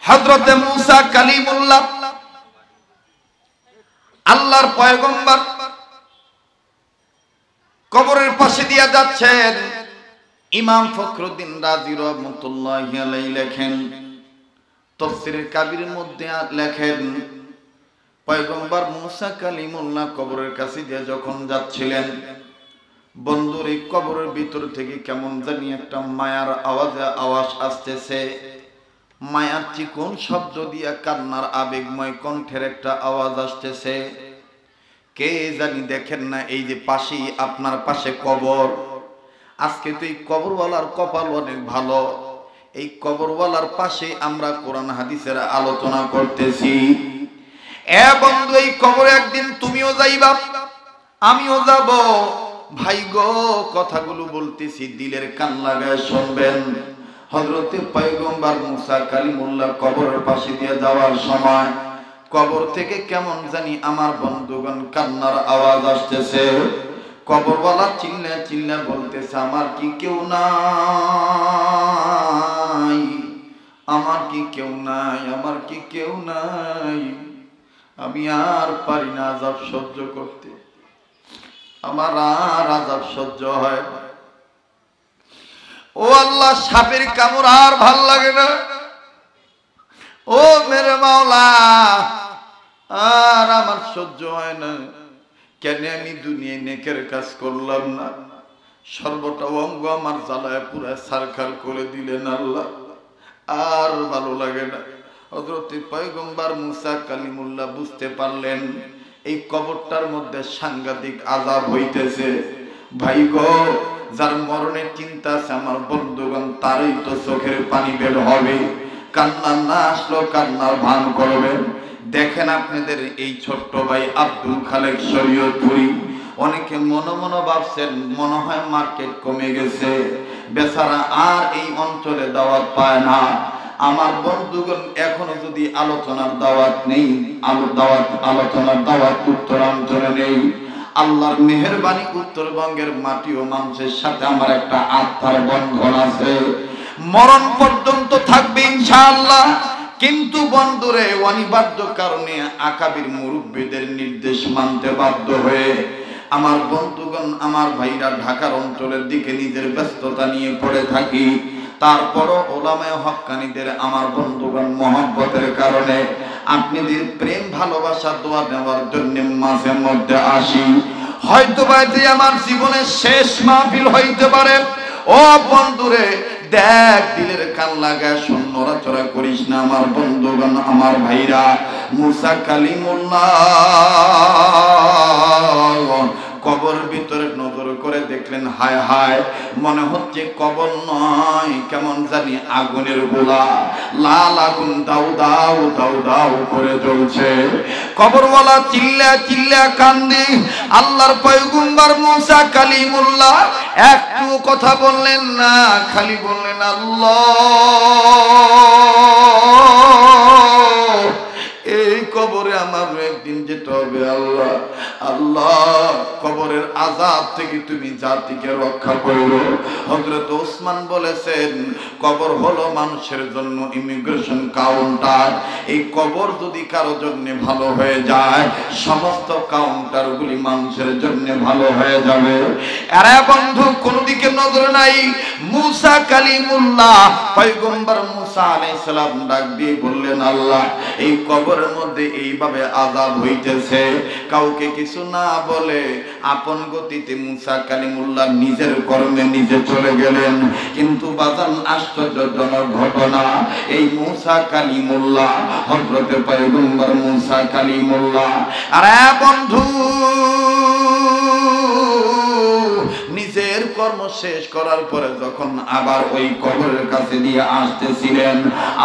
হযরতে মুসা কালিমুল্লাহ আল্লাহর পয়গম্বর কবরের পাশে দিয়ে যাচ্ছেন। ইমাম ফখরুদ্দিন রাজি রাহমাতুল্লাহি আলাইহি লেখেন, তাফসীরে কাবীরের মধ্যে লেখেন, পয়গম্বর মুসা কালিমুল্লাহ কবরের কাছে দিয়ে যখন যাচ্ছিলেন, বন্ধুর এই কবরের ভিতর থেকে কেমন জানি একটা মায়ার আওয়াজ আসতেছে। মায়ার চিকন শব্দ দিয়া কান্নার আবেগময় কণ্ঠের একটা আওয়াজ আসতেছে। কে জানি দেখেন না, এই যে পাশেই আপনার পাশে কবর। আজকে তো এই কবরওয়ালার কপাল অনেক ভালো, এই কবরওয়ালার পাশে আমরা কোরআন হাদিসের আলোচনা করতেছি। এ বন্ধু, এই কবরে একদিন তুমিও যাইবা, আমিও যাব। ভাই গো, কথাগুলো বলতেছি, দিলের কান লাগায় শুনবেন। হযরতে পয়গম্বর মুসা কালিমুল্লাহ কবরের পাশে দিয়ে যাওয়ার সময় কবর থেকে কেমন জানি আমার বন্ধুগণ কান্নার আওয়াজ আসতেছে। কবরওয়ালা চিল্লা চিল্লা বলতেছে, আমার কি কেউ নাই? আমার কি কেউ নাই? আমার কি কেউ নাই? আমি আর পারি না আযাব সহ্য করতে, আমার আর আযাব সহ্য হয় না। ও আল্লাহ, সাপের কামড় আর ভাল লাগে না। ও মেরে মাওলা, আর আমার সহ্য হয় না। কেন আমি দুনিয়ায় নেকের কাজ করলাম না? সর্বটা অঙ্গ আমার জ্বালায় পুরা ছারখার করে দিলেন আল্লাহ, আর ভালো লাগে না। হযরতে পয়গম্বর মুসা কালিমুল্লাহ বুঝতে পারলেন এই কবরটার মধ্যে সাংঘাতিক আযাব হইতেছে। ভাই গো, যার মরণের চিন্তা আছে আমার বন্ধুগণ, তারই তো চোখের পানি বের হবে। কান্না না আসলো কান্নার ভান করবেন। দেখেন আপনাদের এই ছোট্ট ভাই আব্দুল খালেক শরীয়তপুরি, অনেকে মনে মনে ভাবছেন মনে হয় মার্কেট কমে গেছে, বেচারা আর এই অঞ্চলে দাওয়াত পায় না। আমার বন্ধুগণ, এখনো যদি আলোচনার দাওয়াত নেই, আলোচনার দাওয়াত উত্তরাঞ্চলে নেই। আল্লাহর মেহেরবানি, উত্তরবঙ্গের মাটি ও মানুষের সাথে আমার একটা আত্মার বন্ধন আছে, মরণ পর্যন্ত থাকবে ইনশাআল্লাহ। কিন্তু বন্ধুরে, অনিবার্য কারণে আকাবির মুরব্বীদের নির্দেশ মানতে বাধ্য হয়ে আমার বন্ধুগণ, আমার ভাইরা ঢাকার অঞ্চলের দিকে নিজের ব্যস্ততা নিয়ে পড়ে থাকি। তারপরও ওলামায়ে হক্কানীদের আমার বন্ধুগণ মহব্বতের কারণে আপনাদের প্রেম ভালোবাসা দোয়া নেওয়ার জন্য মাঝে মধ্যে আসি। হয়তো বা এটি আমার জীবনের শেষ মাহফিল হইতে পারে। ও বন্ধুরে, দেখ, দিলের কান লাগায় শোন, নড়াচড়া করিস না আমার বন্ধুগণ, আমার ভাইরা। মুসা কালিমুল্লাহ কবর ভিতরে নজর করে দেখলেন, হায় হায়, মনে হচ্ছে কবর নয়, কেমন জানি আগুনের গোলা, লাল আগুন দাউ দাউ দাউ দাউ করে জ্বলছে। কবরওয়ালা চিল্লা চিল্লা কান্দে। আল্লাহর পয়গম্বর মুসা কালিমুল্লাহ একটু কথা বললেন না, খালি বললেন, আল্লাহ, এই কবরে আমার একদিন যেতে হবে। আল্লাহ, আল্লাহ, কবরের আযাব থেকে তুমি জাতিকে রক্ষা করো। হযরত ওসমান বলেছেন, কবর হলো মানুষের জন্য ইমিগ্রেশন কাউন্টার। এই কবর যদি কারো জন্য ভালো হয়ে যায়, সমস্ত কাউন্টারগুলি মানুষের জন্য ভালো হয়ে যাবে। আরে বন্ধু, কোন দিকে নজর নাই। মুসা কালিমুল্লাহ পয়গম্বর মুসা আলাইহিস সালাম ডাক দিয়ে বললেন, আল্লাহ, এই কবরের মধ্যে এইভাবে আযাব হইতেছে। কাউকে কিছু না বলে আপন গতিতে মুসা কালিমুল্লাহ নিজের কর্মে নিজে চলে গেলেন। কিন্তু বাজান, আশ্চর্যজনক ঘটনা, এই মুসা কালিমুল্লাহ, হযরতে পয়গম্বর মুসা কালিমুল্লাহ, আরে বন্ধু, নিজের কর্ম শেষ করার পরে যখন আবার ওই কবরের কাছে দিয়ে আসতেছিলেন,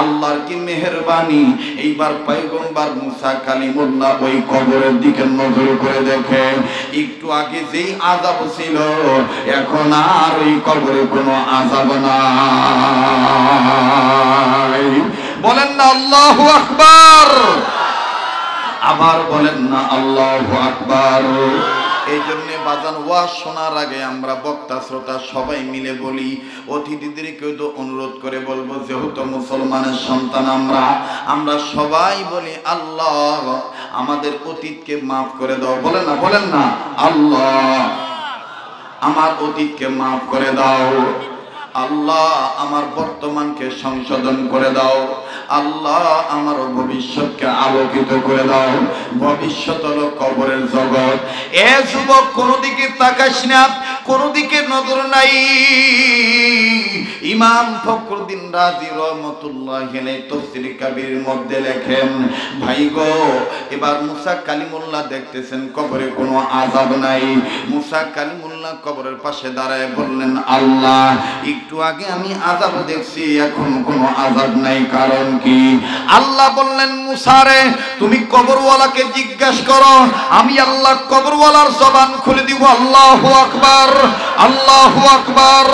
আল্লাহর কি মেহেরবানি, এইবার পয়গম্বর মুসা কালিমুল্লাহ ওই কবরের দিকে নজর করে দেখে, একটু আগে যেই আযাব ছিল, এখন আর ওই কবরে কোনো আযাব নাই। বলেন না আল্লাহু আকবার? আবার বলেন না আল্লাহু আকবার? এই জন্য বাজান, ওয়াজ শোনার আগে আমরা বক্তা শ্রোতা সবাই মিলে বলি, অতিথিদেরকেও তো অনুরোধ করে বলবো, যেহেতু মুসলমানের সন্তান আমরা, আমরা সবাই বলি আল্লাহ আমাদের অতীতকে মাফ করে দাও। বলেন না আল্লাহ আমার অতীতকে মাফ করে দাও, আল্লাহ আমার বর্তমানকে সংশোধন করে দাও, আল্লাহ আমার ভবিষ্যৎকে আলোকিত করে দাও। ভবিষ্যৎ হলো কবরের জগৎ। এ যুবক কোনো দিকে তাকাস না, কোনো দিকে নজর নাই। ইমাম ফখরুদ্দিন রাজি রহমাতুল্লাহি আলাইহি তাফসীর কাবীরের মধ্যে লেখেন, ভাই গো এবার মুসা কালিমুল্লাহ দেখতেছেন কবরে কোনো আযাব নাই। মুসা কালিমুল্লাহ কবরের পাশে দাঁড়ায় বললেন, আল্লাহ একটু আগে আমি আযাব দেখছি, এখন কোনো আযাব নাই, কারণ কি? আল্লাহ বললেন, মুসা রে তুমি কবরওয়ালাকে জিজ্ঞাসা করো, আমি আল্লাহ কবরওয়ালার জবান খুলে দিব। আল্লাহু আকবার, আল্লাহু আকবার,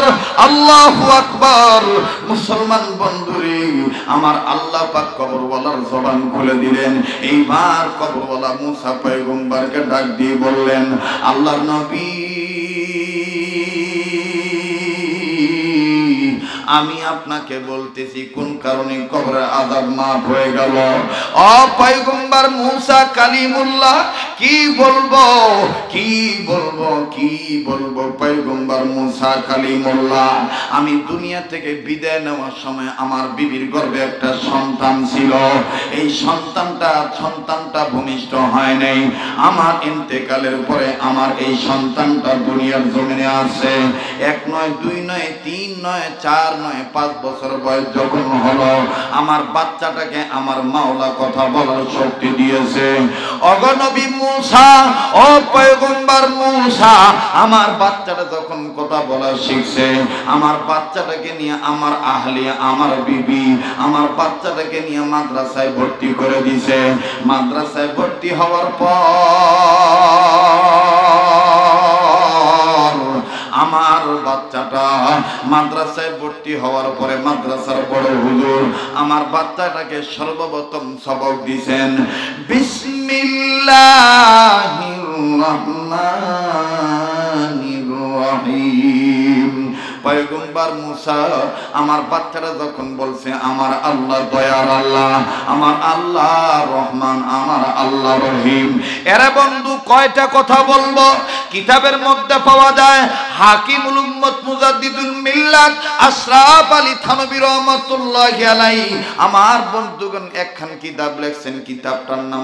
আল্লাহু আকবার। মুসলমান বন্ধুরে আমার, আল্লাহ পাক কবরওয়ালার জবান খুলে দিলেন। এইবার কবরওয়ালা মুসা পয়গম্বরকে ডাক দিয়ে বললেন, আল্লাহর নবী আমি আপনাকে বলতেছি কোন কারণে কবরের আযাব মাফ হয়ে গেল। ও পয়গম্বর মুসা কালিমুল্লাহ কি বলবো পয়গম্বর মুসা কালিমুল্লাহ, আমি দুনিয়া থেকে বিদায় নেওয়ার সময় আমার বিবির গর্ভে একটা সন্তান ছিল। এই সন্তানটা ভূমিষ্ঠ হয় নাই। আমার ইন্তেকালের পরে আমার এই সন্তানটা দুনিয়ার জমিনে আছে। 1 নয় 2 নয় 3 নয় 4 নয় 5 বছর বয়স যখন হলো, আমার বাচ্চাটাকে আমার মাওলা কথা বলার শক্তি দিয়েছে। ওগো নবী মুসা, ও পয়গম্বর মুসা, আমার বাচ্চাটা যখন কথা বলা শিখছে, আমার বাচ্চাটাকে নিয়ে আমার আহলিয়া, আমার বিবি আমার বাচ্চাটাকে নিয়ে মাদ্রাসায় ভর্তি করে দিয়েছে। মাদ্রাসায় ভর্তি হওয়ার পর আমার বাচ্চাটা মাদ্রাসায় ভর্তি হওয়ার পরে মাদ্রাসার বড় হুজুর আমার বাচ্চাটাকে সর্বপ্রথম সবক দিয়েছেন, বিসমিল্লাহির রহমানির রহিম। পয়গম্বর মুসা আমার বাচ্চাটা যখন বলছে আমার আল্লাহ দয়ার আল্লাহ, আমার আল্লাহ রহমান, আমার আল্লাহ রহিম, এরা বন্ধু কয়টা কথা বলবো? কিতাবের মধ্যে পাওয়া যায় হাকিমুল উম্মত মুজাদ্দিদুল মিল্লাত আশরাফ আলী থানভী রাহমাতুল্লাহি আলাইহি আমার বন্ধুগণ একখান কিতাব লিখছেন। কিতাবটার নাম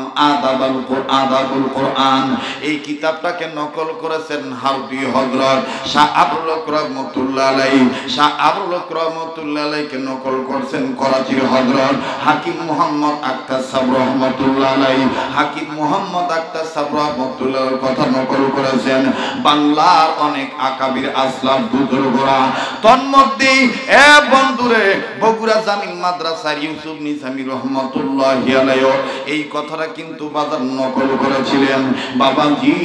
আদাবুল কোরআন। এই কিতাবটাকে নকল করেছেন হারবি হযরত শাহ আবুল হক রাহমাতুল্লাহ আলাইহি। শাহ আবুল হক রাহমাতুল্লাহ আলাইহিকে নকল করেছেন করাচির হযরত হাকিম মুহাম্মদ আক্তার সাহেব রাহমাতুল্লাহ আলাইহি। হাকিম মুহাম্মদ আক্তার সাহেব রাহমাতুল্লাহর কথা নকল করেছেন বাংলার অনেক আকাবির আসলাফ বুজুর্গরা। তন্মধ্যে এ বন্ধুরে বগুড়া জামিল মাদ্রাসার ইউসুফ নিজামী রাহমাতুল্লাহি আলাইহি এই কথাটা কিন্তু বাজার নকল করেছিলেন। বাবাজি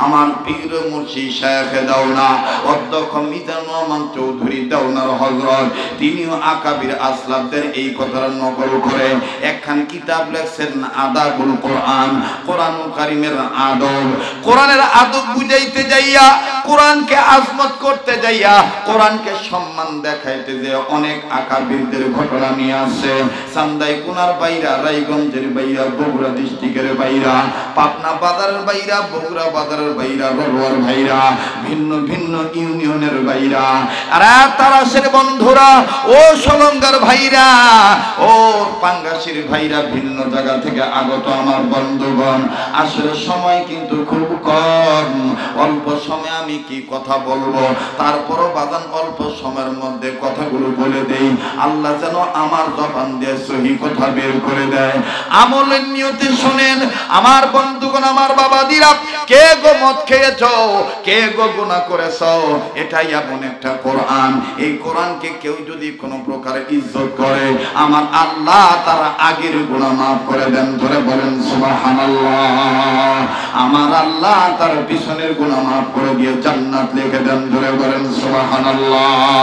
আমার পীর মুর্শিদ শায়খ দাওনা অধ্যক্ষ মিজানুর রহমান চৌধুরী দাওনার হযরত, তিনিও আকাবির আসলাফদের এই কথাটা নকল করে একখান কিতাব লিখছেন আদাবুল কোরআন। কোরআনুল কারীমের আদব, কোরআনের আদব বুঝাইতে যাইয়া, কোরআনকে আজমত করতে যাইয়া, কোরআনকে সম্মান দেখাইতে যে অনেক আকাবিরদের ঘটনা নিয়ে আসে। চান্দাই কোনার বাইরা, রায়গঞ্জের বাইরা, বগুড়া ডিস্ট্রিক্টের বাইরা, পাবনা বাজারের বাইরা, বগুড়া বাজারের বাইরা, রলোয়ার ভাইরা, ভিন্ন ভিন্ন ইউনিয়নের ভাইরা, আর তারাশের বন্ধুরা, ও সলঙ্গার ভাইরা, ও পাঙ্গাসির ভাইরা, ভিন্ন জায়গা থেকে আগত আমার বন্ধুগণ, আসলে সময় কিন্তু খুব কম। অল্প সময় আমি কি কথা বলবো, তারপরও বাজান অল্প সময়ের মধ্যে কথাগুলো বলে দেই। আল্লাহ যেন আমার জবান দিয়ে সহি কথা বের করে দেয়। আমলের নিয়তে শোনেন আমার বন্ধুগণ, আমার বাবাদিরা, কে গো মদ খেয়েছো, কে গো গুনাহ করেছো, এটাই এমন একটা কোরআন। এই কোরআনকে কেউ যদি কোনো প্রকার ইজ্জত করে, আমার আল্লাহ তার আগের গুনাহ মাফ করে দেন। ধরে বলেন সুবহানাল্লাহ। আমার আল্লাহ তার পিছনের গুনাহ মাফ করে দিয়ে জান্নাত লিখে দেন। ধরে বলেন সুবহানাল্লাহ।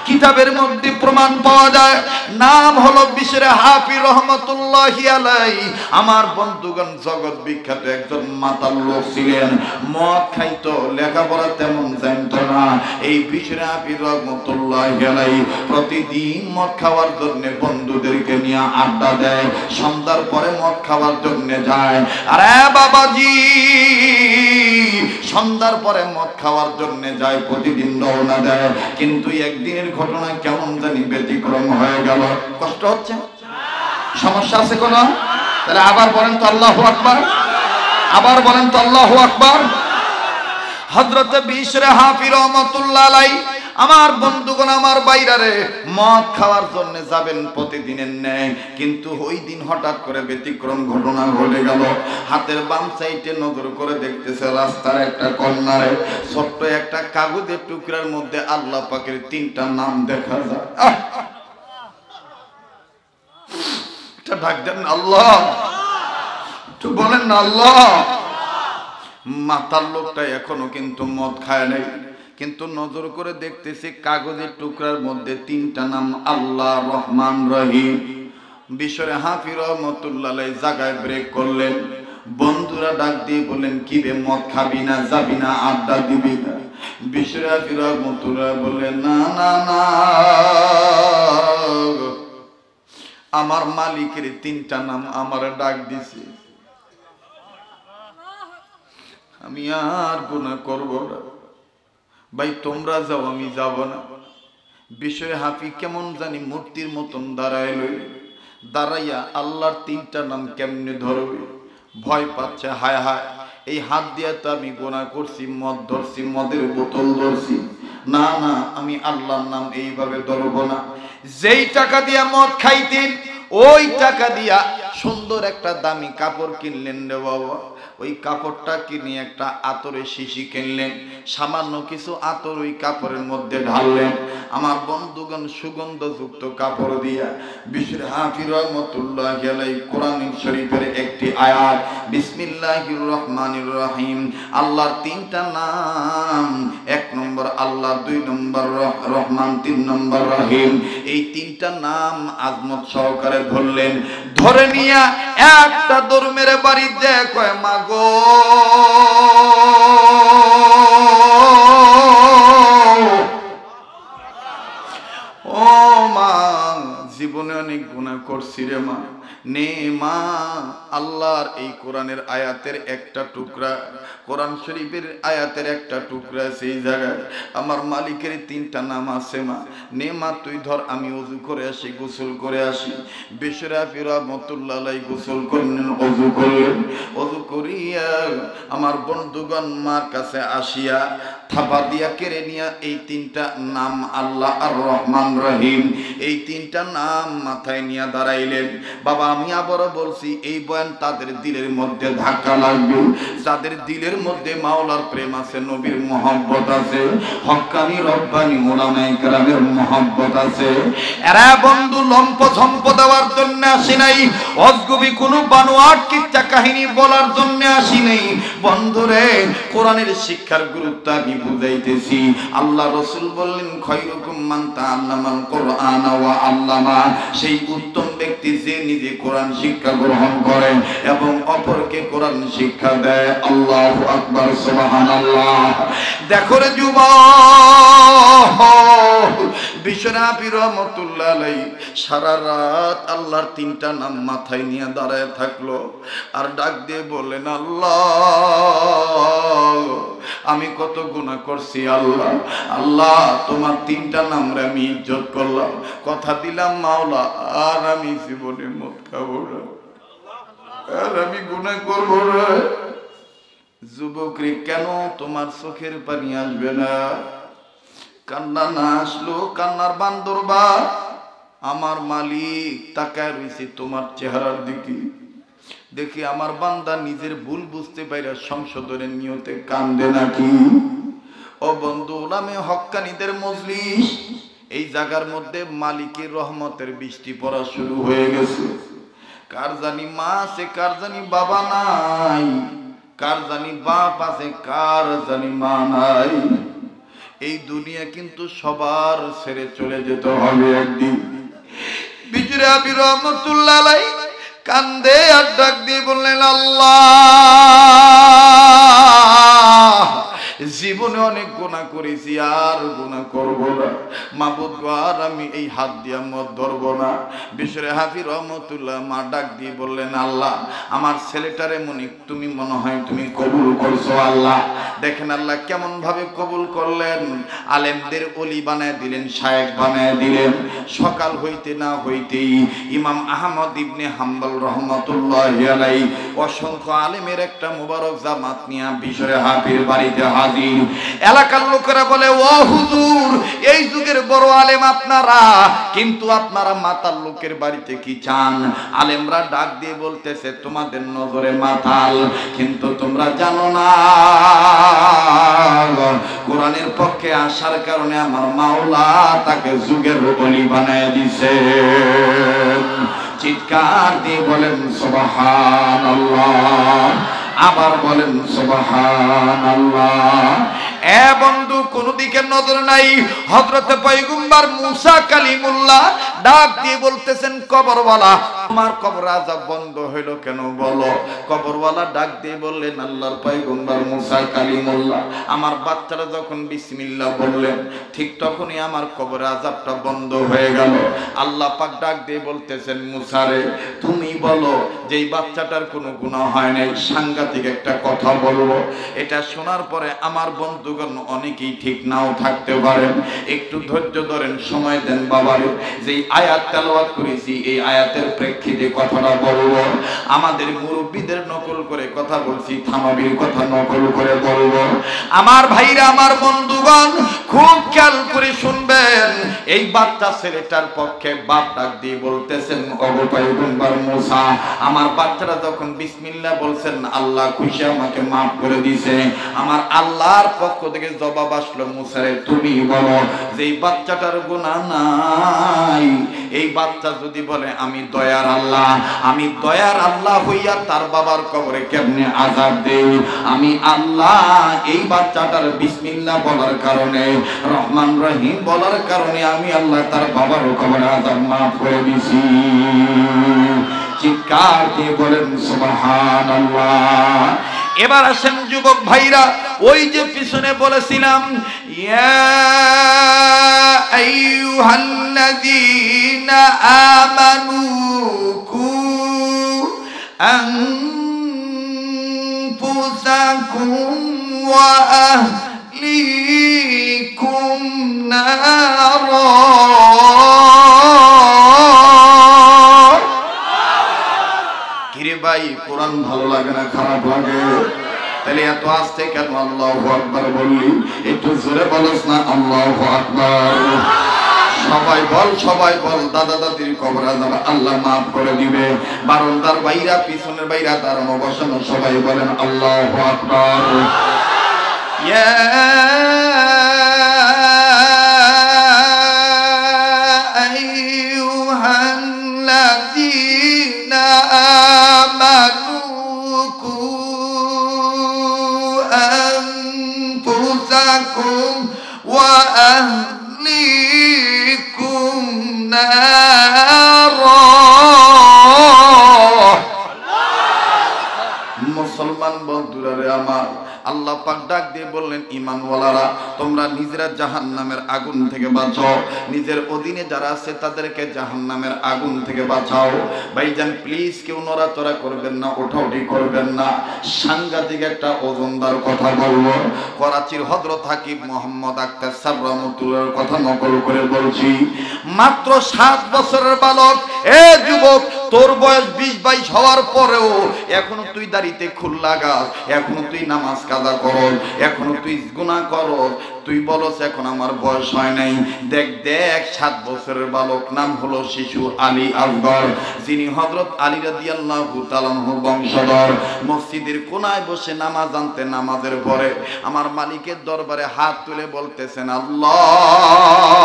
কিতাবের মধ্যে প্রমাণ পাওয়া যায়। নাম হলো বিশরে হাফি রহমতুল্লাহি আলাইহি। আমার বন্ধুগণ, জগৎ বিখ্যাত একজন মাতাল লোক ছিলেন, মদ খাইতো, লেখাপড়া তেমন জানতো না। এই বিশরে হাফি রহমতুল্লাহি আলাইহি প্রতিদিন মদ খাওয়ার জন্য বন্ধুদেরকে নিয়ে আড্ডা দেয়, সন্ধ্যার পরে মদ খাওয়ার জন্য যায়। আরে বাবাজি, সন্ধ্যার পরে মদ খাওয়ার জন্য যায়, প্রতিদিন রওনা দেয়। কিন্তু একদিনের ঘটনা কেমন জানি ব্যতিক্রম হয়ে গেল। কষ্ট হচ্ছে? সমস্যা আছে কোনো? তাহলে আবার বলেন তো আল্লাহু আকবার, আবার বলেন তো আল্লাহু আকবার। হযরত বিশরে হাফি রাহমাতুল্লাহ আলাইহি, আমার বন্ধুগণ, আমার বাইরারে, মদ খাওয়ার জন্য যাবেন প্রতিদিনের ন্যায়। কিন্তু ওই দিন হঠাৎ করে ব্যতিক্রম ঘটনা ঘটে গেল। হাতের বাম সাইডে নজর করে দেখতেছে রাস্তার একটা কর্নারে ছোট্ট একটা কাগজের টুকরার মধ্যে আল্লাহ পাকের 3টা নাম দেখা যায়। এটা ডাক দেন আল্লাহ, একটু বলেন না আল্লাহ। মাতাল লোকটা এখনো কিন্তু মদ খায় নাই, কিন্তু নজর করে দেখতেছি কাগজের টুকরার মধ্যে 3টা নাম, আল্লাহ, রহমান, রহিম। বিশরে হাফি রহমতুল্লাহ আলাইহি জায়গায় ব্রেক করলেন। বন্ধুরা ডাক দিয়ে বললেন, কি রে, মদ খাবি না, যাবি না, আড্ডা দিবি না? বিশরে হাফি রহমতুল্লাহ বললেন, না না না, আমার মালিকের 3টা নাম আমার ডাক দিছে, আমি আর গুনাহ করব না। ভাই তোমরা যাও, আমি যাব না। বিশরে হাফি কেমন জানি মূর্তির মতন দাঁড়ায় লই, দাঁড়াইয়া আল্লাহর 3টা নাম কেমনে ধরবে, ভয় পাচ্ছে। হায় হায়, এই হাত দিয়া তো আমি গুনাহ করছি, মদ ধরছি, মদের বোতল ধরছি, না না, আমি আল্লাহর নাম এইভাবে ধরব না। যেই টাকা দিয়া মদ খাইতেন, ওই টাকা দিয়া সুন্দর একটা দামি কাপড় কিনলেন রে বাবা। ওই কাপড়টা কিনে একটা আতরের শিশি কিনলেন, সামান্য কিছু আতর ওই কাপড়ের মধ্যে ঢাললেন। আমার বন্ধুগণ, সুগন্ধযুক্ত কাপড় দিয়া বিশরে হাফি রহমতুল্লাহি আলাইহি কোরআন শরীফের একটি আয়াত, বিসমিল্লাহির রহমানির রহিম, আল্লাহর 3টা নাম, 1 নম্বর আল্লাহ, 2 নম্বর রহমান, 3 নম্বর রহিম, এই 3টা নাম আজমত সহকারে ধরলেন। ধরে নিয়া একটা দৌড় মেরে বাড়ি দেয়, কয় মা গো, ও মা, জীবনে অনেক গুনাহ করছি রে মা, নে মা, আল্লাহর এই কোরআনের আয়াতের একটা টুকরা, কোরআন শরীফের আয়াতের একটা টুকরা, সেই জায়গায় আমার মালিকের 3টা নাম আছে মা, নে মা তুই ধর, আমি ওযু করে আসি, গোসল করে আসি। বিশরে হাফি রাহমাতুল্লাহ আলাইহি গোসল করলেন, ওযু করলেন। ওযু করিয়া আমার বন্ধুগণ মার কাছে আসিয়া থাপা দিয়া কেড়ে নিয়া এই 3টা নাম, আল্লাহ আর রহমান রহিম, এই 3টা নাম মাথায় নিয়ে দাঁড়াইলেন। বাবা, আমি আবারও বলছি, এই বয়ান তাদের দিলের মধ্যে ধাক্কা লাগবে, যাদের দিলের মধ্যে মাওলার প্রেম আছে, নবীর মহব্বত আছে, হক্কানি রব্বানি উলামায়ে কেরামের মহব্বত আছে। এরা বন্ধু লম্প ঝম্প দেওয়ার জন্য আসি নাই, অজগবি কোনো বানোয়াট কিচ্ছা কাহিনী বলার জন্য আসি নাই। বন্ধুরে, কোরআনের শিক্ষার গুরুত্ব আমি বুঝাইতেছি। আল্লাহ রাসূল বললেন, খায়রুকুম মান তাআল্লামাল কুরআন ওয়া আল্লামা, সেই উত্তম ব্যক্তি যে নিজে কোরআন শিক্ষা গ্রহণ করে এবং অপরকে কোরআন শিক্ষা দেয়। আল্লাহু আকবার, সুবহানাল্লাহ। দেখো রে যুবক, বিশরে হাফি রহমতুল্লাহ আলাইহি সারা রাত আল্লাহর 3টা নাম মাথায় নিয়ে দাঁড়ায় থাকলো, আর ডাক দিয়ে বললেন, আল্লাহ, আমি কত গুনাহ করছি আল্লাহ, আল্লাহ তোমার 3টা নামরে আমি ইজ্জত করলাম, কথা দিলাম মাওলা, আর আমি জীবনে মদ খাবো না, আর আমি গুনাহ করবো না। যুবক রে, কেন তোমার চোখের পানি আসবে না? কান্না না আসলো কান্নার বান্দরবা, আমার মালিক তাকায় রয়েছে তোমার চেহারার দিকে, দেখি আমার বান্দা নিজের ভুল বুঝতে পাইরা সংশোধনের নিয়তে কান্দে নাকি। ও বন্ধু, উলামে হক্কানীদের মজলিস, এই জায়গার মধ্যে মালিকের রহমতের বৃষ্টি পড়া শুরু হয়ে গেছে। কার জানি মা আছে, কার জানি বাবা নাই, কার জানি বাপ আছে, কার জানি মা নাই। এই দুনিয়া কিন্তু সবার ছেড়ে চলে যেতে হবে একদিন। বিজরে আবি রহমতুল্লাহ আলাইহি কান্দে আর ডাক দিয়ে বললেন, আল্লাহ, জীবনে অনেক গুনাহ করেছি, আর গুনাহ করব না। মাবুদ গো, আর আমি এই হাত দিয়া মদ ধরব না। বিশরে হাফি রহমতুল্লাহ মা ডাক দিয়ে বললেন, আল্লাহ, আমার ছেলেটারে তুমি মনে হয় তুমি কবুল করছো আল্লাহ। দেখেন আল্লাহ কেমন ভাবে কবুল করলেন। আলেমদের ওলি বানায় দিলেন, শায়েখ বানায় দিলেন। সকাল হইতে না হইতেই ইমাম আহমদ ইবনে হাম্বল রহমতুল্লাহি আলাইহি অসংখ্য আলেমের একটা মুবারক জামাত নিয়ে বিশরে হাফির বাড়িতে হাজির। এলাকার লোকেরা বলে, ও হুজুর, এই যুগের বড় আলেম আপনারা, কিন্তু আপনারা মাতাল লোকের বাড়িতে কি চান? আলেমরা ডাক দিয়ে বলতেছে, তোমাদের নজরে মাতাল, কিন্তু তোমরা জানো না কোরআনের পক্ষে আসার কারণে আমার মাওলা তাকে যুগের ওলি বানায় দিছে। চিৎকার দিয়ে বলেন সুবহানাল্লাহ, আবার বলেন সুবহানাল্লাহ। এ বন্ধু, কোন দিকে নজর নাই। হযরতে পয়গম্বর মুসা কালিমুল্লাহ ডাক দিয়ে বলতেছেন, কবরওয়ালা, তোমার কবর আযাব বন্ধ হইল কেন বলো? কবরওয়ালা ডাক দিয়ে বললেন, আল্লাহর পয়গম্বর মুসা কালিমুল্লাহ, আমার বাচ্চারা যখন বিসমিল্লাহ বললেন, ঠিক তখনই আমার কবর আযাবটা বন্ধ হয়ে গেল। আল্লাহ পাক ডাক দিয়ে বলতেছেন, মুসা রে, তুমি বলো যে এই বাচ্চাটার কোনো গুনাহ হয় নাই। সাংঘাতিক একটা কথা বলবো, এটা শোনার পরে আমার বন্ধুগণ অনেকেই ঠিক নাও থাকতে পারেন, একটু ধৈর্য ধরেন, সময় দেন বাবারে। যেই আয়াত তেলাওয়াত করেছি এই আয়াতের প্রেক্ষিতে কথাটা বলবো। আমাদের মুরব্বীদের নকল করে কথা বলছি, থানবীর কথা নকল করে বলবো। আমার ভাইরা, আমার বন্ধুগণ, খুব খেয়াল করে শুনবেন। এই বাচ্চা ছেলেটার পক্ষে বাপ ডাক দিয়ে বলতেছেন, ওগো পয়গম্বর মুসা, আমার বাচ্চারা যখন বিসমিল্লাহ বলছেন, আল্লাহ খুশি, আমাকে মাফ করে দিয়েছে। আমার আল্লাহর পক্ষ থেকে জবাব আসলো, মুসা রে, তুমি বলো যে এই বাচ্চাটার গুনাহ নাই। এই বাচ্চা যদি বলে আমি দয়ার আল্লাহ, আমি দয়ার আল্লাহ হইয়া তার বাবার কবরে কেমনে আযাব দেই? আমি আল্লাহ এই বাচ্চাটার বিসমিল্লাহ বলার কারণে, রহমান রহিম বলার কারণে আমি আল্লাহ তার বাবার কবরে আযাব মাফ করে দিছি। চিৎকার দিয়ে বলেন সুবহানাল্লাহ। এবার আসেন যুবক ভাইরা, ওই যে পিছনে বলেছিলাম, ইয়া আইয়ুহাল্লাযীনা আমানু কু আনফুসাকুম ওয়া আহলিকুম নারা। কিরে ভাই, কোরআন ভালো লাগে না খারাপ লাগে? তাহলে এত আস্তে কেন আল্লাহু আকবার বললি? একটু জোরে বলস না আল্লাহু আকবার। সবাই বল, সবাই বল, দাদা দাদির কবর আযাব আল্লাহ মাফ করে দিবে। বারান্দার বাইরা, পিছনের বাইরা, দাঁড়ানো বসানো, সবাই বলেন আল্লাহু আকবার। ইয়া আইয়ুহাল্লাযীনা আমানু কু আনফুসাকুম ওয়া আহলিকুম নারা। মুসলমান বন্ধুরা রে আমার, আল্লাহ পাক ডাক দিয়ে বললেন, ঈমানওয়ালারা, তোমরা নিজেরা জাহান্নামের আগুন থেকে বাঁচাও, নিজের অধীনে যারা আছে তাদেরকে জাহান্নামের আগুন থেকে বাঁচাও। ভাইজান প্লিজ কেউ নড়াচড়া করবেন না, ওঠাউঠি করবেন না। সাংঘাতিক একটা ওজনদার কথা বলবো। করাচির হযরত হাকিম মোহাম্মদ আক্তার সাহেব রহমতুল্লাহর কথা নকল করে বলছি। মাত্র 7 বছরের বালক। এ যুবক, তোর বয়স 20-22 হওয়ার পরেও এখনো তুই দাড়িতে খুল লাগাস, এখনো তুই নামাজ কাজা করস, এখনো তুই গুনাহ করস। তুই বলস এখন আমার বয়স হয় নাই। দেখ দেখ, 7 বছরের বালক, নাম হলো শিশু আলী আসগর, যিনি হযরত আলী রাদিয়াল্লাহু তাআলা আনহু বংশধর। মসজিদের কোনায় বসে নামাজ আনতে, নামাজের পরে আমার মালিকের দরবারে হাত তুলে বলতেছেন, আল্লাহ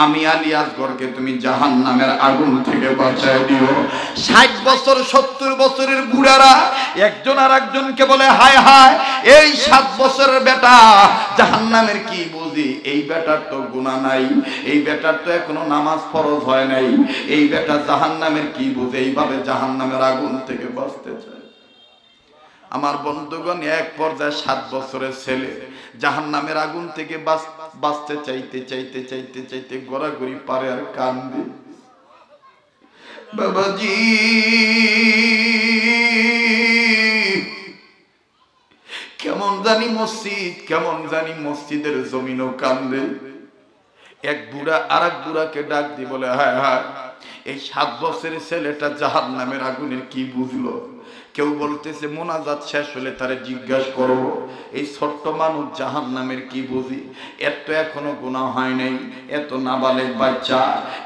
আমি আলী আসগরকে তুমি জাহান্নামের আগুন থেকে বাঁচায় দিও। 60 বছর 70 বছরের বুড়ারা একজন আর একজনকে বলে হায় হায় এই 7 বছরের বেটা জাহান্নামের কি বুঝি, এই বেটার তো গুনাহ নাই, এই বেটার তো এখনো নামাজ ফরজ হয় নাই, এই বেটা জাহান্নামের কি বুঝে, এইভাবে জাহান্নামের আগুন থেকে বাঁচতে চায়। আমার বন্ধুগণ, এক পর্যায়ে 7 বছরের ছেলে জাহান্নামের আগুন থেকে বাঁচতে চাইতে চাইতে চাইতে চাইতে গড়াগড়ি পারে আর কান্দে। বাবাজি কেমন জানি মসজিদ, কেমন জানি মসজিদের জমিনও কান্দে। এক বুড়া আর এক বুড়াকে ডাক দিয়ে বলে হায় হায় এই 7 বছরের ছেলেটা জাহান্নামের আগুনের কি বুঝলো। কেউ বলতেছে মোনাজাত শেষ হলে তারে জিজ্ঞাসা করবো এই ছোট্ট মানুষ জাহান্নামের কি বুঝি, এর তো এখনো গুনাহ হয় নাই, এত নাবালেগ বাচ্চা।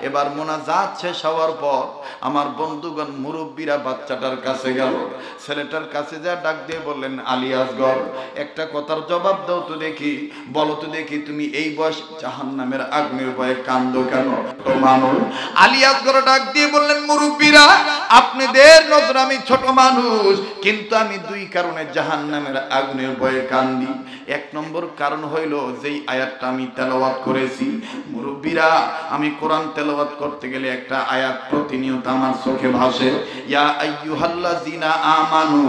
এবার মোনাজাত শেষ হওয়ার পর আমার বন্ধুগণ মুরব্বীরা বাচ্চাটার কাছে গেল, ছেলেটার কাছে যা ডাক দিয়ে বললেন আলী আসগর একটা কথার জবাব দাও তো দেখি, বলো তো দেখি তুমি এই বয়স জাহান্নামের আগুনের ভয়ে কান্দো কেন? তো মানুষ আলী আসগর ডাক দিয়ে বললেন মুরব্বীরা আপনাদের নজর আমি ছোট মানুষ, কিন্তু আমি 2 কারণে জাহান্নামের আগুনের ভয়ে কান্দি। 1 নম্বর কারণ হইল যেই আয়াতটা আমি তেলাওয়াত করেছি মুরব্বীরা, আমি কোরআন তেলাওয়াত করতে গেলে একটা আয়াত প্রতিনিয়ত আমার চোখে ভাসে, ইয়া আইয়ুহাল্লাযিনা আমানু।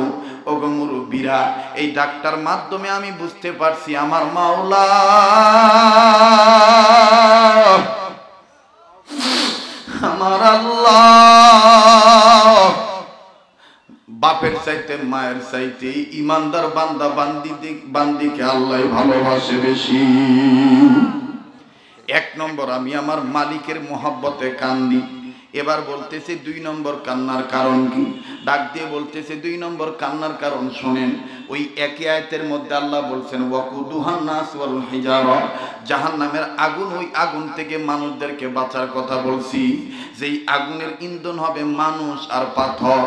ওগো মুরব্বীরা এই ডাক্তার মাধ্যমে আমি বুঝতে পারছি আমার মাওলা আমার আল্লাহ বাপের চাইতে মায়ের চাইতে ইমানদার বান্দা বান্দিকে আল্লাহ ভালোবাসে বেশি। 1 নম্বর আমি আমার মালিকের মহব্বতে কান্দি। এবার বলতেছে 2 নম্বর কান্নার কারণ কি, ডাক দিয়ে বলতেছে 2 নম্বর কান্নার কারণ শোনেন। ওই একই আয়াতের মধ্যে আল্লাহ বলছেন ওয়াকুদুহান নাস ওয়াল হিজারা, জাহান্নামের আগুন, ওই আগুন থেকে মানুষদেরকে বাঁচার কথা বলছি। যেই আগুনের ইন্ধন হবে মানুষ আর পাথর।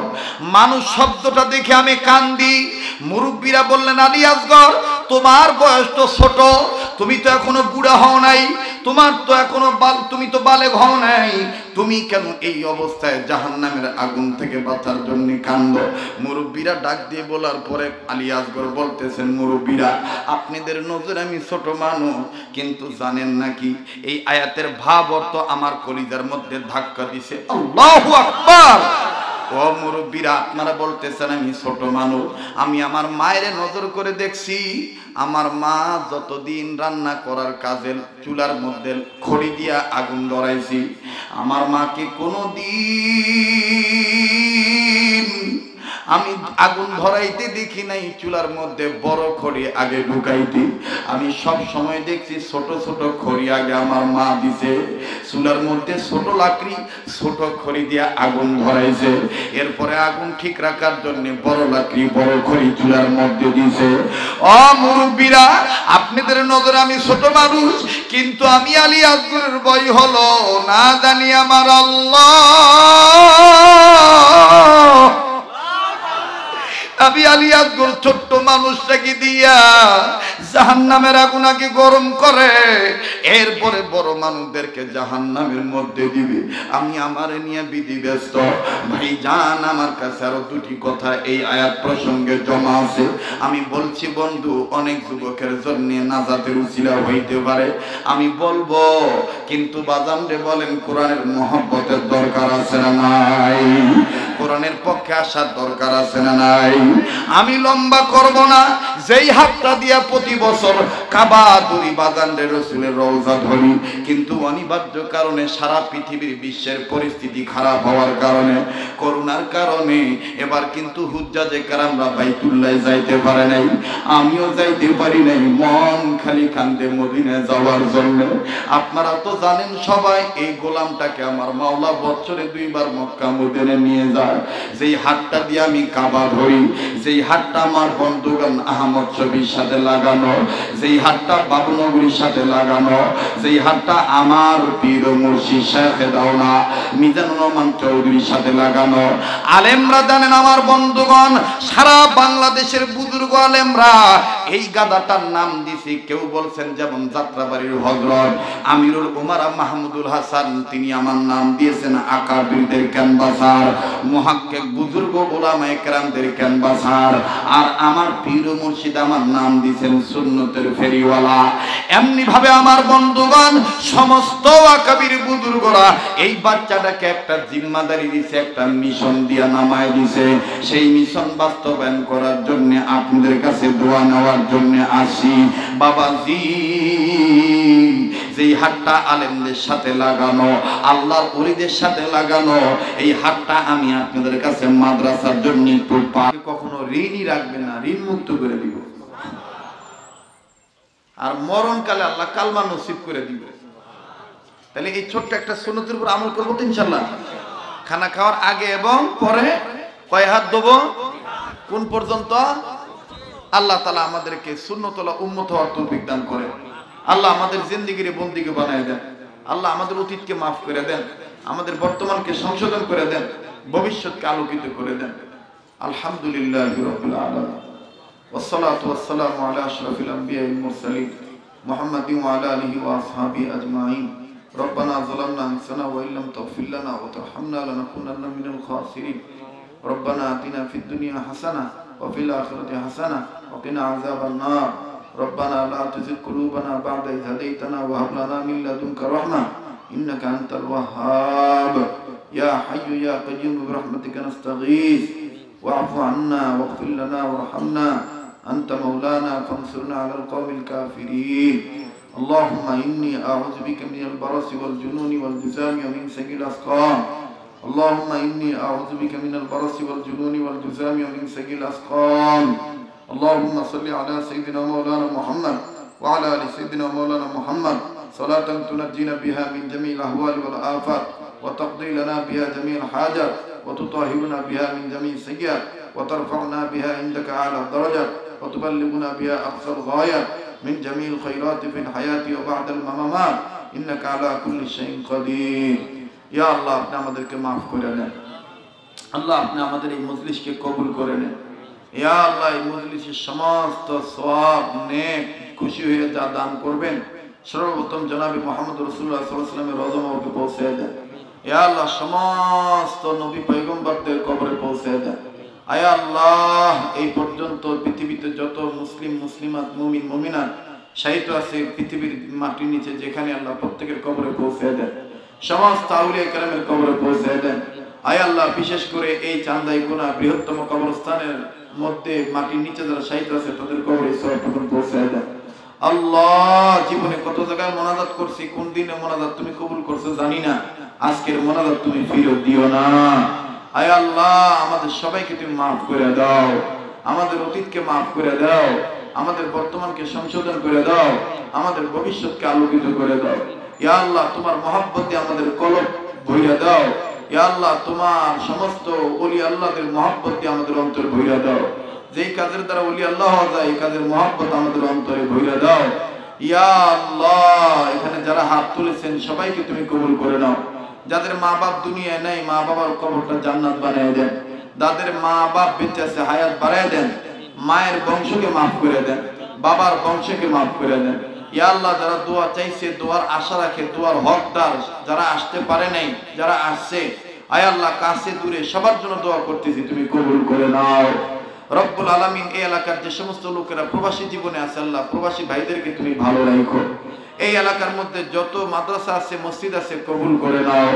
মানুষ শব্দটা দেখে আমি কান্দি। মুরব্বীরা বললেন আলী আসগর তোমার বয়স তো ছোট, তুমি তো এখনো বুড়া হও নাই, তোমার তো এখনো তুমি তো বালেগ হও নাই, তুমি কেন এই অবস্থায় জাহান্নামের আগুন থেকে বাঁচার জন্য কান্দো? মুরব্বীরা ডাক দিয়ে বলার পরে আলী আসগর বলতেছেন মুরব্বীরা আপনাদের নজরে আমি ছোট মানুষ, কিন্তু জানেন নাকি এই আয়াতের ভাব অর্থ আমার কলিজার মধ্যে ধাক্কা দিছে। আল্লাহু আকবার। ও মুরব্বীরা আপনারা বলতেছেন আমি ছোট মানুষ, আমি আমার মায়ের নজর করে দেখছি আমার মা যতদিন রান্না করার কাজে চুলার মধ্যে খড়ি দিয়া আগুন ধরাইছি, আমার মাকে কোনোদিন আমি আগুন ধরাইতে দেখি নাই চুলার মধ্যে বড় খড়ি আগে ঢুকাইতে। আমি সব সময় দেখছি ছোট ছোট খড়ি আগে আমার মা দিছে, চুলার মধ্যে ছোট লাকড়ি ছোট খড়ি দিয়ে আগুন ধরাইছে, এরপরে আগুন ঠিক রাখার জন্য বড় লাকড়ি বড় খড়ি চুলার মধ্যে দিছে। ও মুরব্বীরা আপনাদের নজরে আমি ছোট মানুষ, কিন্তু আমি আলী আসগরের ভয় হলো না জানি আমার আল্লাহ আমি আলী আসগর ছোট্ট মানুষটাকে দিয়া জাহান্নামের আগুন আগে গরম করে, এরপরে বড় মানুষদেরকে জাহান্নামের মধ্যে দিবে। আমি আমারে নিয়ে বিধি ব্যস্ত। ভাই জান আমার কাছে আরো 2টি কথা এই আয়াত প্রসঙ্গে জমা আছে, আমি বলছি বন্ধু অনেক যুবকের জন্য নাজাতের উসিলা হইতে পারে, আমি বলবো, কিন্তু বাজানরে বলেন কোরআনের মহব্বতের দরকার আছে না নাই? কোরআনের পক্ষে আসার দরকার আছে না নাই? আমি লম্বা করব না, যেই হাতটা দিয়া প্রতি বছর কাবা ধরি বাজানরে রাসূলের রওজা ধরি, কিন্তু অনিবার্য কারণে সারা পৃথিবীর বিশ্বের পরিস্থিতি খারাপ হওয়ার কারণে করোনার কারণে এবার কিন্তু হুজ্জাজে কেরামরা বাইতুল্লাহ যাইতে পারে নাই, আমিও যাইতে পারি নাই, মন খালি কান্দে মদিনায় যাওয়ার জন্য। আপনারা তো জানেন সবাই এই গোলামটাকে আমার মাওলা বছরে 2 বার মক্কা মদিনায় নিয়ে যায়। যেই হাতটা দিয়ে আমি কাবা ধরি, যেই হাতটা আমার বন্ধুগণ আহমদ ছবির সাথে লাগানো, যেই হাতটা বাবুনগরীর সাথে লাগানো, যেই হাতটা আমার পীর মুর্শিদ শেখে দাওনা মিজানুর রহমান চৌধুরীর সাথে লাগানো। আলেমরা জানেন আমার বন্ধুগণ, সারা বাংলাদেশের বুজুর্গ আলেমরা এই গাধাটার নাম দিছি কেউ বলছেন যেমন যাত্রাবাড়ির হযরত আমিরুল উমারা মাহমুদুল হাসান, তিনি আমার নাম দিয়েছেন আকাবিরদের ক্যানভাসার, মুহাক্কিক বুজুর্গ উলামায়ে কেরামদের ক্যানভাসার। আর আমার পীর ও মুর্শিদ আমার নাম দিয়েছেন সুন্নতের ফেরিওয়ালা। এমনি ভাবে আমার বন্ধুগণ সমস্ত আকাবির বুজুর্গরা এই বাচ্চাটাকে একটা জিম্মাদারি দিয়েছে, একটা মিশন দিয়া নামায় দিয়েছে। সেই মিশন বাস্তবায়ন করার জন্য আপনাদের কাছে দোয়া নেওয়ার জন্য আসি। বাবাজি, যেই হাতটা আলেমদের সাথে লাগানো, আল্লাহর ওলিদের সাথে লাগানো, এই হাতটা আমি আপনাদের কাছে মাদ্রাসার জন্য একটু কখনো ঋণই রাখবে না, ঋণ মুক্ত করে দিব। আর মরণকালে আল্লাহ কালমা নসিব করে দিবে। তাহলে এই ছোট্ট একটা সুন্নতের উপর আমল করবো তো ইনশাআল্লাহ। খানা খাওয়ার আগে এবং পরে কয় হাত দেবো? কোন পর্যন্ত? আল্লাহ তাআলা আমাদেরকে সুন্নতওয়ালা উম্মত হওয়ার তৌফিক দান করে। আল্লাহ আমাদের জিন্দেগির বন্দিকে বানায় দেন। আল্লাহ আমাদের অতীতকে মাফ করে দেন, আমাদের বর্তমানকে সংশোধন করে দেন, ভবিষ্যৎকে আলোকিত করে দেন। আলহামদুলিল্লাহি রাব্বিল আলামিন, ওয়াসসালাতু ওয়াসসালামু আলা আশরাফিল আমবিয়াল মুরসালিন মুহাম্মাদিন ওয়া আলা আলিহি ওয়া আসহাবিহি আজমাইন। রব্বানা যালামনা আনফুসানা ওয়া ইল্লাম তাগফির লানা ওয়া তারহামনা লানাকুনান্না মিনাল খাসিরিন। রব্বানা আতিনা ফিদ দুনিয়া হাসানাহ ওয়া ফিল আখিরাতি হাসানাহ ওয়া কিনা আযাবান নার। রব্বানা লা তুযিগ কুলুবানা বা'দা ইয হাদাইতানা ওয়া হাব লানা মিন লাদুনকা রাহমাহ ইন্নাকা আনতাল ওয়াহ্হাব। ইয়া হাইয়্যু ইয়া কাইয়্যুম বিরহমাতিকা নাস্তাগীথ ওয়া'ফু আন্না ওয়াগফির লানা ওয়ারহামনা আনতা মাওলানা ফানসুরনা আলাল কওমিল কাফিরিন। اللهم إني أعوذ بك من البرص والجنون والجذام ومن سيء الأسقام. اللهم إني أعوذ بك من البرص والجنون والجذام ومن سيء الأسقام. اللهم صل على سيدنا مولانا محمد وعلى آل سيدنا مولانا محمد صلاة تنجينا بها من جميع الأهوال والآفات وتقضي لنا بها جميع الحاجات وتطهرنا بها من جميع السيئات وترفعنا بها عندك أعلى الدرجات وتبلغنا بها أقصى الغايات من جميع الخيرات في الحياة وبعد الممات إنك على كل شيء قدير. يا الله আপনি আমাদেরকে maaf করে দেন। আল্লাহ আপনি আমাদের এই মজলিসকে কবুল করে নেন। ইয়া আল্লাহ এই মজলিসের সমস্ত সওয়াব নেক খুশি হয়ে যা দান করবেন সর্বপ্রথম জনাবে মুহাম্মদ রাসূলুল্লাহ সাল্লাল্লাহু আলাইহি ওয়াসাল্লামের রওজা মুবারকে পৌঁছে দেন। ইয়া আল্লাহ সমস্ত নবী পয়গম্বরদের কবরে পৌঁছে দেন। আয় আল্লাহ এই পর্যন্ত পৃথিবীতে যত মুসলিম মুসলিমাত মুমিন মুমিনাত শাহিদ আছে পৃথিবীর মাটির নিচে যেখানে আল্লাহ প্রত্যেকের কবরে পৌঁছে দেন, সমস্ত আউলিয়া কেরামের কবরে পৌঁছে দেন। আয় আল্লাহ বিশেষ করে এই চান্দাইকোনা বৃহত্তম কবরস্থানের মধ্যে মাটির নিচে যারা শাহিদ আছে তাদের কবরে সওয়াব পৌঁছে দেন। আল্লাহ জীবনে কত জায়গায় মোনাজাত করছি, কোন দিনে মোনাজাত তুমি কবুল করছো জানি না, আজকের মোনাজাত তুমি ফিরত দিও না। আয় আল্লাহ আমাদের সবাইকে তুমি মাফ করে দাও, আমাদের অতীতকে মাফ করে দাও, আমাদের বর্তমানকে সংশোধন করে দাও, আমাদের ভবিষ্যৎকে আলোকিত করে দাও। ইয়া আল্লাহ তোমার মহব্বতে আমাদের কলব ভরিয়ে দাও। ইয়া আল্লাহ তোমার সমস্ত ওলি আল্লাহদের মহব্বতে আমাদের অন্তর ভরিয়ে দাও। যেই কাজের দ্বারা ওলি আল্লাহ হওয়া যায় এই কাজের মহব্বত আমাদের অন্তরে ভরিয়ে দাও। ইয়া আল্লাহ এখানে যারা হাত তুলেছেন সবাইকে তুমি কবুল করে নাও। যাদের মা বাপ দুনিয়ায় নাই মা বাবার কবরটা জান্নাত বানিয়ে দেন, যাদের মা বাপ বেঁচে আছে হায়াত বাড়ায় দেন, মায়ের বংশকে মাফ করে দেন, বাবার বংশকে মাফ করে দেন। ইয়া আল্লাহ যারা দোয়া চাইছে, দোয়ার আশা রাখে, দোয়ার হকদার, যারা আসতে পারে নাই, যারা আসছে, আয় আল্লাহ কাছে দূরে সবার জন্য দোয়া করতেছি, তুমি কবুল করে নাও। রব্বুল আলামিন এই এলাকার যে সমস্ত লোকেরা প্রবাসী জীবনে আছে আল্লাহ প্রবাসী ভাইদেরকে তুমি ভালো রাখো। এই এলাকার মধ্যে যত মাদ্রাসা আছে মসজিদ আছে কবুল করে নাও,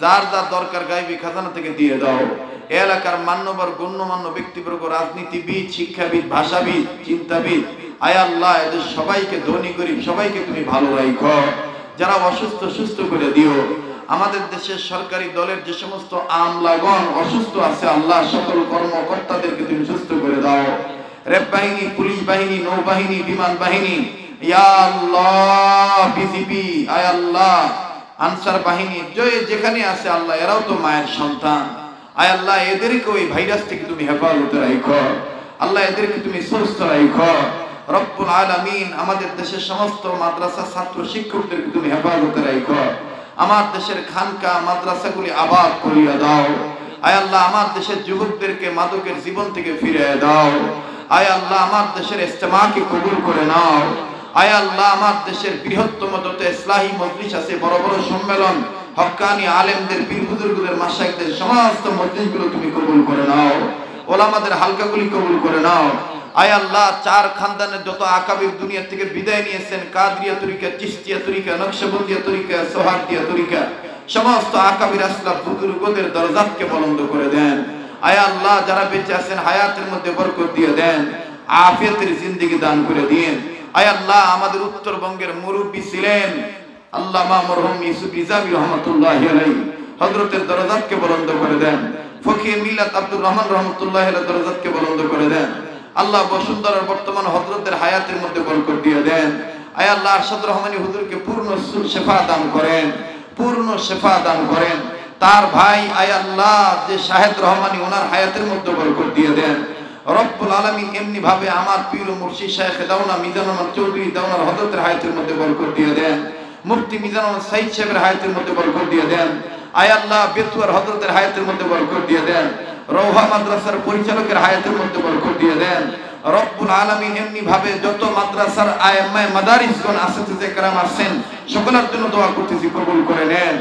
যার যার দরকার গায়বী খাজানা থেকে দিয়ে দাও। এই এলাকার মান্যবর গণ্যমান্য ব্যক্তিবর্গ, রাজনীতিবিদ, শিক্ষাবিদ, ভাষাবিদ, চিন্তাবিদ, আয় আল্লাহ এদের সবাইকে ধনী গরিব সবাইকে তুমি ভালো রাখো। যারা অসুস্থ সুস্থ করে দিও। আমাদের দেশের সরকারি দলের যে সমস্ত আমলাগণ অসুস্থ আছে আল্লাহ সকল কর্মকর্তাদেরকে তুমি সুস্থ করে দাও। রেব বাহিনী, পুলিশ বাহিনী, নৌবাহিনী, বিমান বাহিনী, ইয়া আল্লাহ বিজিবি, আয় আল্লাহ আনসার বাহিনী যেখানে আছে আল্লাহ এরাও তো মায়ের সন্তান। আয় আল্লাহ এদেরকে ওই ভাইরাস থেকে তুমি হেফাজতে রাখো। আল্লাহ এদেরকে তুমি সুস্থ রাখো। রব্বুল আলামিন আমাদের দেশের সমস্ত মাদ্রাসা ছাত্র শিক্ষকদেরকে তুমি হেফাজতে রাখো। আমার দেশের খানকা মাদ্রাসাগুলি আবাদ করিয়া দাও। আয় আল্লাহ আমার দেশের যুবকদেরকে মাদকের জীবন থেকে ফিরিয়ে দাও। আয় আল্লাহ আমার দেশের ইজতেমাকে কবুল করে নাও। আয় আল্লাহ আমার দেশের বৃহত্তম যত ইসলাহি মজলিস আছে, বড় বড় সম্মেলন, হক্কানি আলেমদের, পীর বুজুর্গদের, মাশায়েখদের সমস্ত মজলিসগুলো তুমি কবুল করে নাও। ওলামাদের হালকাগুলি কবুল করে নাও। আয় আল্লাহ চার খানদানের যত আকাবির দুনিয়া থেকে বিদায় নিয়েছেন, কাদরিয়া তরিকা, চিশতিয়া তরিকা, নকশবন্দিয়া তরিকা, সোহারদিয়া তরিকা, সমস্ত আকাবির আসলাফ বুজুর্গদের দরজাতকে বুলন্দ করে দেন। আয় আল্লাহ যারা বেঁচে আছেন হায়াতের মধ্যে বরকত দিয়ে দেন, আফিয়াতের জিন্দেগি দান করে দিন। আয় আল্লাহ আমাদের উত্তরবঙ্গের মুরব্বী ছিলেন আল্লামা মরহুম ইউসুফ নিজামী রহমাতুল্লাহি আলাইহি, হযরতের দরজাতকে বুলন্দ করে দেন। ফকির মিল্লাত আব্দুর রহমান রহমাতুল্লাহি আলাইহি দরজাতকে বুলন্দ করে দেন। আল্লাহ বসুন্ধরার বর্তমান হযরতের হায়াতের মধ্যে বরকত দিয়ে দেন। আয় আল্লাহ আরশাদ রহমানী হুজুরকে পূর্ণ শিফা দান করেন, পূর্ণ শিফা দান করেন। তার ভাই আয় আল্লাহ যে শাহেদ রহমানী, ওনার হায়াতের মধ্যে বরকত দিয়ে দেন। রব্বুল আলামিন এমনি ভাবে আমার পীর ও মুর্শিদ শাইখ দাওনা মিজানুর রহমান চৌধুরী দাওনার হযরতের হায়াতের মধ্যে বরকত দিয়ে দেন। মুফতি মিজানুর সাইদ সাহেবের হায়াতের মধ্যে বরকত দিয়ে দেন। আয় আল্লাহ বেতুয়ার হযরতের হায়াতের মধ্যে বরকত দিয়ে দেন। রওহা মাদ্রাসার পরিচালকের হায়াতের মধ্যে বরকত দিয়ে দেন। রব্বুল আলামিন এমনি ভাবে যত মাদ্রাসার আইম্মায়ে মাদারিসগণ আসিফে کرام আছেন, সকলের জন্য দোয়া করতেছি, কবুল করে নেন।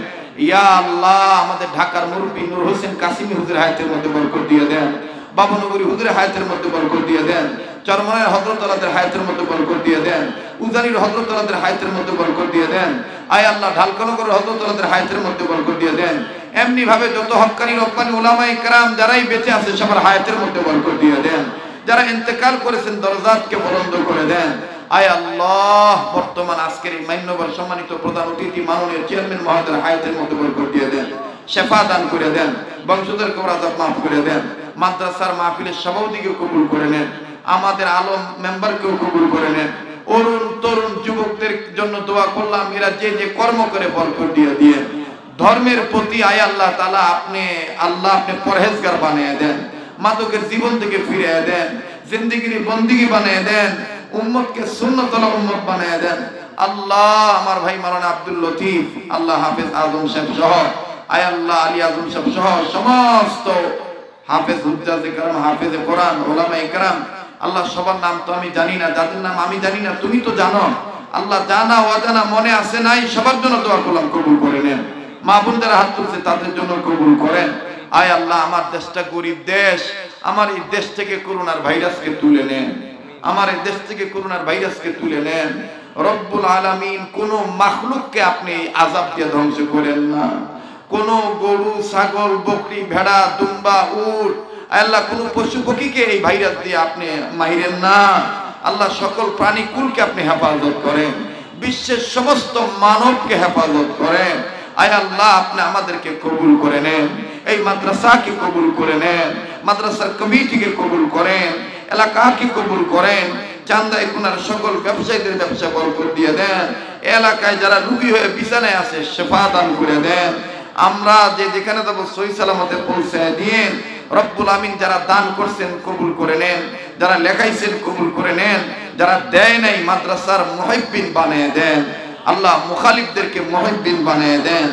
ইয়া আল্লাহ আমাদের ঢাকার মুরব্বী নূর হোসেন কাসিমি হুজুর হায়াতের মধ্যে বরকত দিয়ে দেন। বাবনগরী হুজুরের হায়াতের মধ্যে বরকত দিয়ে দেন। চরমনের হযরত আলাদের হায়াতের মধ্যে বরকত দিয়ে দেন। উজানির হযরত আলাদের হায়াতের মধ্যে বরকত দিয়ে দেন। আয় আল্লাহ ঢালকানগরের হযরত আলাদের হায়াতের মধ্যে বরকত দিয়ে দেন। এমনি ভাবে যত হক্কানি রব্বানি উলামায়ে কেরাম যারাই বেঁচে আছে সবার হায়াতের মধ্যে বরকত দিয়ে দেন। যারা ইন্তেকাল করেছেন দরজাতকে বুলন্দ করে দেন। আয় আল্লাহ বর্তমান আজকের এই মান্যবর সম্মানিত প্রধান অতিথি মাননীয় চেয়ারম্যান মহোদয়ের হায়াতের মধ্যে বরকত দিয়ে দেন, শেফা দান করে দেন, বংশধর কবর আযাব মাফ করে দেন। মাদ্রাসার মাহফিলের সভাপতিকে কবুল করে নেন, আমাদের আলম মেম্বারকেও কবুল করে নেন। অরুণ তরুণ যুবকদের জন্য দোয়া করলাম, এরা যে যে কর্ম করে বরকত দিয়ে দিয়ে ধর্মের প্রতি আয় আল্লাহ তাআলা আপনি পরহেজগার বানিয়ে দেন, মাদকের জীবন থেকে ফিরিয়ে দেন, জিন্দেগির বন্দিগি বানিয়ে দেন, উম্মতকে সুন্নতওয়ালা উম্মত বানিয়ে দেন। আল্লাহ আমার ভাই মাওলানা আব্দুল লতিফ, আল্লাহ হাফেজ আজম সাহেব সহ, আয় আল্লাহ আলী আজম সাহেব সহ সমস্ত হাফেজ হুজ্জাতে کرام, হাফেজে কোরআন, উলামায়ে কেরাম, আল্লাহ সবার নাম তো আমি জানি না, যাদের নাম আমি জানি না তুমি তো জানো। আল্লাহ জানা অজানা মনে আছে নাই সবার জন্য দোয়া করলাম, কবুল করে নেন। মা বোনদের হাত তুলছে তাদের জন্য কবুল করেন। আয় আল্লাহ আমার দেশটা গরিব দেশ, আমার এই দেশ থেকে করোনার ভাইরাসকে তুলে নেন, আমার এই দেশ থেকে করোনার ভাইরাসকে তুলে নেন। রব্বুল আলামিন কোন মাখলুককে আপনি আযাব দিয়ে ধ্বংস করেন না, কোন গরু ছাগল বকরি ভেড়া দুম্বা উট আল্লাহ কোন পশু পক্ষীকে এই ভাইরাস দিয়ে আপনি মাইরেন না। আল্লাহ সকল প্রাণী কুলকে আপনি হেফাজত করেন, বিশ্বের সমস্ত মানবকে হেফাজত করেন। আয় আল্লাহ আপনি আমাদেরকে কবুল করে নেন, এই মাদ্রাসাকে কবুল করে নেন, মাদ্রাসার কমিটিকে কবুল করেন, এলাকাকে কবুল করেন। চান্দাই কোনার সকল ব্যবসায়ীদের ব্যবসা বরকত দিয়ে দেন। এলাকায় যারা রোগী হয়ে বিছানায় আছে শিফা দান করে দেন। আমরা যে যেখানে যাব সহি সালামতে পৌঁছায় দিন। রব্বুল আমিন যারা দান করছেন কবুল করে নেন, যারা লেখাইছেন কবুল করে নেন, যারা দেয় নাই মাদ্রাসার মুহিব্বিন বানিয়ে দেন। আল্লাহ মুখালিফদেরকে মুহিব্বিন বানিয়ে দেন।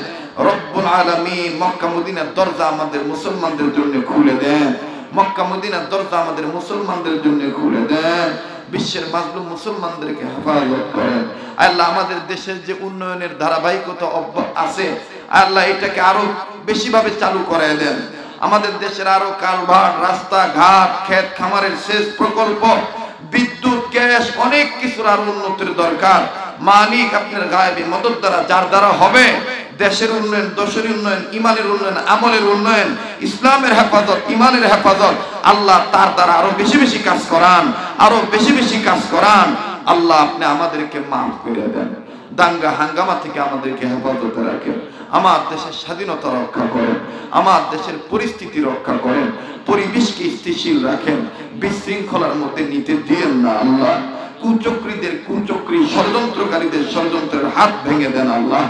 রব্বুল আলামিন মক্কা মদিনার দরজা আমাদের মুসলমানদের জন্য খুলে দেন, মক্কা মদিনার দরজা আমাদের মুসলমানদের জন্য খুলে দেন। বিশ্বের মাজলুম মুসলমানদেরকে হেফাজত করেন। আল্লাহ আমাদের দেশের যে উন্নয়নের ধারাবাহিকতা আছে আল্লাহ এটাকে আরো বেশি ভাবে চালু করে দেন। আমাদের দেশের আরো কালভার্ট, রাস্তা ঘাট, ক্ষেত খামারের সেচ প্রকল্প, বিদ্যুৎ, গ্যাস অনেক কিছুর আরো উন্নতির দরকার। মালিক আপনার গায়েবী মদত দ্বারা যার দ্বারা হবে দেশের উন্নয়ন, দশের উন্নয়ন, ইমানের উন্নয়ন, আমলের উন্নয়ন, ইসলামের হেফাজত, ইমানের হেফাজত, আল্লাহ তার দ্বারা আরো বেশি বেশি কাজ করান, আরো বেশি বেশি কাজ করান। আল্লাহ আপনি আমাদেরকে মাফ করে দেন, দাঙ্গা হাঙ্গামা থেকে আমাদেরকে হেফাজতে রাখেন, আমার দেশের স্বাধীনতা রক্ষা করেন, আমার দেশের পরিস্থিতি রক্ষা করেন, পরিবেশকে স্থিতিশীল রাখেন, বিশৃঙ্খলার মধ্যে নিতে দিয়েন না আল্লাহ। কুচক্রীদের কুচক্রী, ষড়যন্ত্রকারীদের ষড়যন্ত্রের হাত ভেঙে দেন আল্লাহ।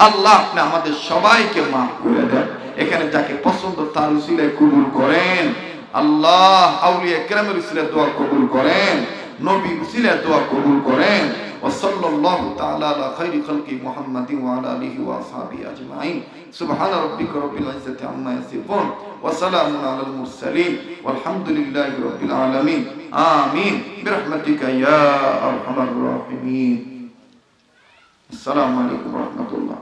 আল্লাহ আপনি আমাদের সবাইকে মাফ করে দেন, এখানে যাকে পছন্দ তার উসিলায় কবুল করেন আল্লাহ। আউলিয়া কেরামের উসিলায় দোয়া কবুল করেন, নবী উসিলায় দোয়া কবুল করেন। ওয়া সাল্লাল্লাহু তাআলা আলা খাইরি খালকি মুহাম্মাদিন ওয়া আলা আলিহি ওয়া আসহাবিহি আজমাইন সুবহানা রাব্বিকা রাব্বিল ইজ্জাতি আম্মা ইয়াসিফুন ওয়া সালামুন আলাল মুরসালিন ওয়ালহামদুলিল্লাহি রাব্বিল আলামিন আমিন বিরহমাতিকা ইয়া আরহামার রাহিমিন। আসসালামু আলাইকুম ওয়া রাহমাতুল্লাহ।